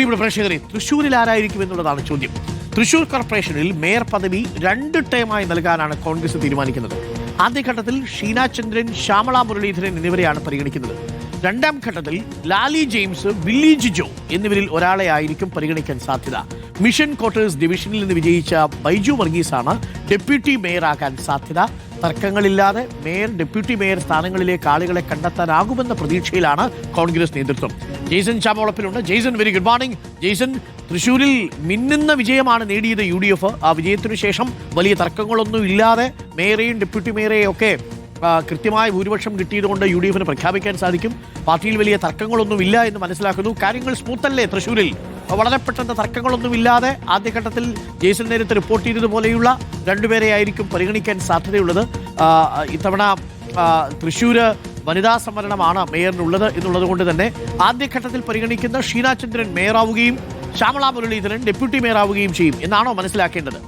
പ്രിയപ്പെട്ട പ്രേക്ഷകരെ, തൃശ്ശൂരിൽ ആരായിരിക്കും എന്നുള്ളതാണ് ചോദ്യം. തൃശ്ശൂർ കോർപ്പറേഷനിൽ മേയർ പദവി 2 ടേമായി നൽകാനാണ് കോൺഗ്രസ് തീരുമാനിക്കുന്നത്. ആദ്യഘട്ടത്തിൽ ഷീന ചന്ദ്രൻ, ശ്യാമള മുരളീധരൻ എന്നിവരെയാണ് പരിഗണിക്കുന്നത്. രണ്ടാം ഘട്ടത്തിൽ ലാലി ജെയിംസ്, വില്ലി ജിജോ എന്നിവരിൽ ഒരാളെ ആയിരിക്കും പരിഗണിക്കാൻ സാധ്യത. മിഷൻ ക്വാർട്ടേഴ്സ് ഡിവിഷനിൽ നിന്ന് വിജയിച്ച ബൈജു വർഗീസാണ് ഡെപ്യൂട്ടി മേയറാകാൻ സാധ്യത. തർക്കങ്ങളില്ലാതെ മേയർ, ഡെപ്യൂട്ടി മേയർ സ്ഥാനങ്ങളിലേക്ക് ആളുകളെ കണ്ടെത്താനാകുമെന്ന പ്രതീക്ഷയിലാണ് കോൺഗ്രസ് നേതൃത്വം. ജെയ്സൺ ചാമോളപ്പിലുണ്ട്. Jaison, very good morning. Jaison, തൃശ്ശൂരിൽ മിന്നുന്ന വിജയമാണ് നേടിയത് UDF. ആ വിജയത്തിനു ശേഷം വലിയ തർക്കങ്ങളൊന്നും ഇല്ലാതെ മേയറെയും ഡെപ്യൂട്ടി മേയറെയും ഒക്കെ കൃത്യമായ ഭൂരിപക്ഷം കിട്ടിയതുകൊണ്ട് UDFന് പ്രഖ്യാപിക്കാൻ സാധിക്കും. പാർട്ടിയിൽ വലിയ തർക്കങ്ങളൊന്നുമില്ല എന്ന് മനസ്സിലാക്കുന്നു. കാര്യങ്ങൾ സ്മൂത്തല്ലേ തൃശ്ശൂരിൽ? വളരെ പെട്ടെന്ന് തർക്കങ്ങളൊന്നുമില്ലാതെ ആദ്യഘട്ടത്തിൽ ജെയ്സൺ നേരത്തെ റിപ്പോർട്ട് ചെയ്തതുപോലെയുള്ള 2 പേരെ ആയിരിക്കും പരിഗണിക്കാൻ സാധ്യതയുള്ളത്. ഇത്തവണ തൃശ്ശൂർ വനിതാ സംവരണമാണ് മേയറിനുള്ളത് എന്നുള്ളത് കൊണ്ട് തന്നെ ആദ്യഘട്ടത്തിൽ പരിഗണിക്കുന്ന ഷീന ചന്ദ്രൻ മേയറാവുകയും ശ്യാമള മുരളീധരൻ ഡെപ്യൂട്ടി മേയറാവുകയും ചെയ്യും എന്നാണോ മനസ്സിലാക്കേണ്ടത്?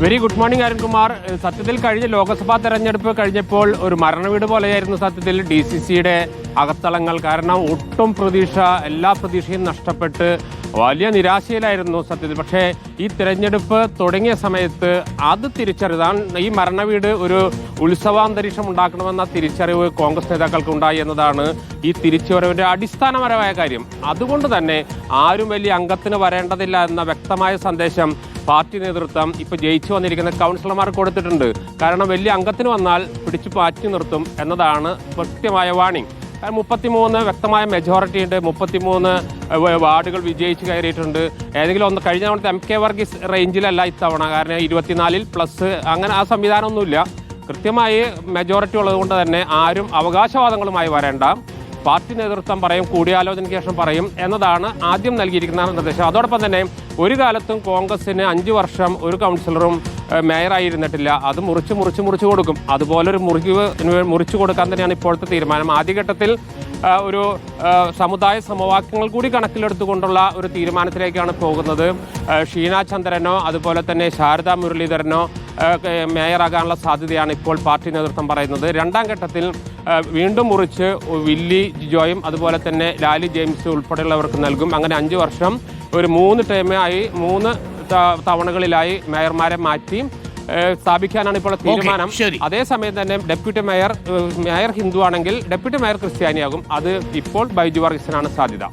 Very good morning Arunkumar. സത്യത്തിൽ കഴിഞ്ഞ ലോക്സഭാ തെരഞ്ഞെടുപ്പ് കഴിഞ്ഞപ്പോൾ ഒരു മരണവീട് പോലെയായിരുന്നു സത്യത്തിൽ DCCയുടെ അകത്തളങ്ങൾ. കാരണം ഒട്ടും എല്ലാ പ്രതീക്ഷയും നഷ്ടപ്പെട്ട് വലിയ നിരാശയിലായിരുന്നു സത്യത്തിൽ. പക്ഷേ ഈ തിരഞ്ഞെടുപ്പ് തുടങ്ങിയ സമയത്ത് അത് തിരിച്ചറിയാൻ ഈ മരണവീട് ഒരു ഉത്സവാന്തരീക്ഷം ഉണ്ടാക്കണമെന്ന തിരിച്ചറിവ് കോൺഗ്രസ് നേതാക്കൾക്ക് ഉണ്ടായി എന്നതാണ് ഈ തിരിച്ചുവരവിൻ്റെ അടിസ്ഥാനപരമായ കാര്യം. അതുകൊണ്ട് തന്നെ ആരും വലിയ അംഗത്തിന് വരേണ്ടതില്ല എന്ന വ്യക്തമായ സന്ദേശം പാർട്ടി നേതൃത്വം ഇപ്പോൾ ജയിച്ചു വന്നിരിക്കുന്ന കൗൺസിലർമാർക്ക് കൊടുത്തിട്ടുണ്ട്. കാരണം വലിയ അംഗത്തിന് വന്നാൽ പിടിച്ചു മാറ്റി നിർത്തും എന്നതാണ് കൃത്യമായ വാണിംഗ്. 33 വ്യക്തമായ മെജോറിറ്റി ഉണ്ട്. 33 വാർഡുകൾ വിജയിച്ച് കയറിയിട്ടുണ്ട്. ഏതെങ്കിലും ഒന്ന് കഴിഞ്ഞ തവണത്തെ MK വർഗീസ് റേഞ്ചിലല്ല ഇത്തവണ. കാരണം 24 പ്ലസ് അങ്ങനെ ആ സംവിധാനമൊന്നുമില്ല. കൃത്യമായി മെജോറിറ്റി ഉള്ളതുകൊണ്ട് തന്നെ ആരും അവകാശവാദങ്ങളുമായി വരേണ്ട. പാർട്ടി നേതൃത്വം പറയും, കൂടിയാലോചനയ്ക്ക് ശേഷം പറയും എന്നതാണ് ആദ്യം നൽകിയിരിക്കുന്ന നിർദ്ദേശം. അതോടൊപ്പം തന്നെ ഒരു കാലത്തും കോൺഗ്രസിന് 5 വർഷം ഒരു കൗൺസിലറും മേയറായിരുന്നിട്ടില്ല. അത് മുറിച്ച് കൊടുക്കും. അതുപോലൊരു മുറിച്ചു കൊടുക്കാൻ തന്നെയാണ് ഇപ്പോഴത്തെ തീരുമാനം. ആദ്യഘട്ടത്തിൽ ഒരു സമുദായ സമവാക്യങ്ങൾ കൂടി കണക്കിലെടുത്തുകൊണ്ടുള്ള ഒരു തീരുമാനത്തിലേക്കാണ് പോകുന്നത്. ഷീന ചന്ദ്രനോ അതുപോലെ തന്നെ ശാരദാ മുരളീധരനോ മേയറാകാനുള്ള സാധ്യതയാണ് ഇപ്പോൾ പാർട്ടി നേതൃത്വം പറയുന്നത്. രണ്ടാം ഘട്ടത്തിൽ വീണ്ടും മുറിച്ച് വില്ലി ജിജോയും അതുപോലെ തന്നെ ലാലി ജെയിംസ് ഉൾപ്പെടെയുള്ളവർക്ക് നൽകും. അങ്ങനെ 5 വർഷം ഒരു 3 ടേമായി 3 തവണകളിലായി മേയർമാരെ മാറ്റി സ്ഥാപിക്കാനാണ് ഇപ്പോൾ തീരുമാനം. അതേസമയം തന്നെ ഡെപ്യൂട്ടി മേയർ ഹിന്ദു ആണെങ്കിൽ ഡെപ്യൂട്ടി മേയർ ക്രിസ്ത്യാനിയാകും. അത് ഇപ്പോൾ ബൈജു വർഗീസിനാണ് സാധ്യത.